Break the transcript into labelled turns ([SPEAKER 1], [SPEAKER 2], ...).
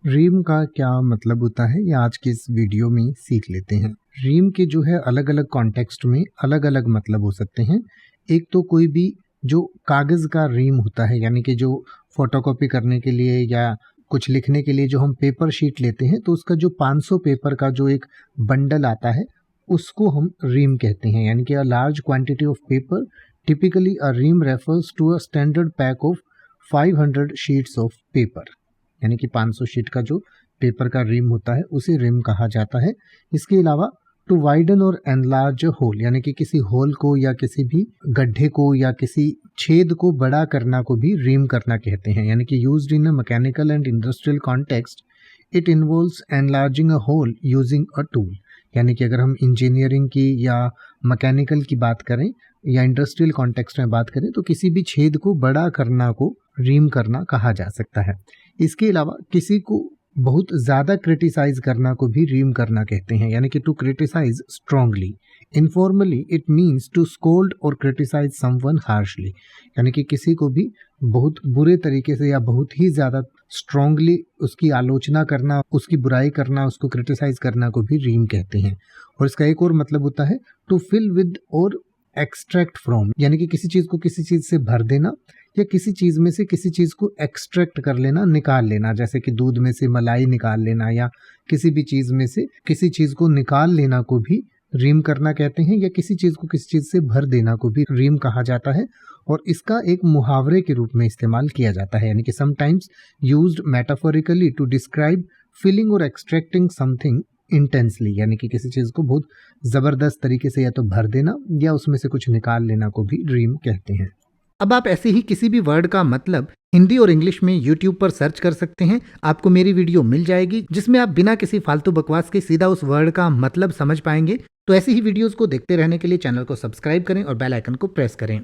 [SPEAKER 1] रीम का क्या मतलब होता है ये आज के इस वीडियो में सीख लेते हैं। रीम के जो है अलग अलग कॉन्टेक्स्ट में अलग अलग मतलब हो सकते हैं। एक तो कोई भी जो कागज़ का रीम होता है, यानी कि जो फोटोकॉपी करने के लिए या कुछ लिखने के लिए जो हम पेपर शीट लेते हैं, तो उसका जो 500 पेपर का जो एक बंडल आता है उसको हम रीम कहते हैं। यानी कि a large quantity of paper, typically a ream refers to a standard pack of 500 sheets of paper. यानी कि 500 शीट का जो पेपर का रिम होता है उसे रिम कहा जाता है। इसके अलावा टू वाइडन और एनलार्ज होल, यानी कि किसी होल को या किसी भी गड्ढे को या किसी छेद को बड़ा करना को भी रिम करना कहते हैं। यानी कि used in a mechanical and industrial context it involves enlarging a hole using a tool. यानी कि अगर हम इंजीनियरिंग की या मैकेनिकल की बात करें या इंडस्ट्रियल कॉन्टेक्स्ट में बात करें तो किसी भी छेद को बड़ा करना को रीम करना कहा जा सकता है। इसके अलावा किसी को बहुत ज़्यादा क्रिटिसाइज करना को भी रीम करना कहते हैं। यानी कि to criticise strongly. Informally it means to scold or criticise someone harshly. यानी कि किसी को भी बहुत बुरे तरीके से या बहुत ही ज़्यादा स्ट्रांगली उसकी आलोचना करना, उसकी बुराई करना, उसको क्रिटिसाइज करना को भी रीम कहते हैं। और इसका एक और मतलब होता है टू फिल विद और एक्सट्रैक्ट फ्रॉम, यानी कि किसी चीज़ को किसी चीज़ से भर देना या किसी चीज़ में से किसी चीज़ को एक्सट्रैक्ट कर लेना, निकाल लेना। जैसे कि दूध में से मलाई निकाल लेना या किसी भी चीज़ में से किसी चीज़ को निकाल लेना को भी रीम करना कहते हैं, या किसी चीज़ को किसी चीज़ से भर देना को भी रीम कहा जाता है। और इसका एक मुहावरे के रूप में इस्तेमाल किया जाता है। यानी कि sometimes used metaphorically to describe filling or extracting something intensely. यानी कि किसी चीज़ को बहुत ज़बरदस्त तरीके से या तो भर देना या उसमें से कुछ निकाल लेना को भी रीम कहते हैं।
[SPEAKER 2] अब आप ऐसे ही किसी भी वर्ड का मतलब हिंदी और इंग्लिश में YouTube पर सर्च कर सकते हैं। आपको मेरी वीडियो मिल जाएगी जिसमें आप बिना किसी फालतू बकवास के सीधा उस वर्ड का मतलब समझ पाएंगे। तो ऐसी ही वीडियोस को देखते रहने के लिए चैनल को सब्सक्राइब करें और बेल आइकन को प्रेस करें।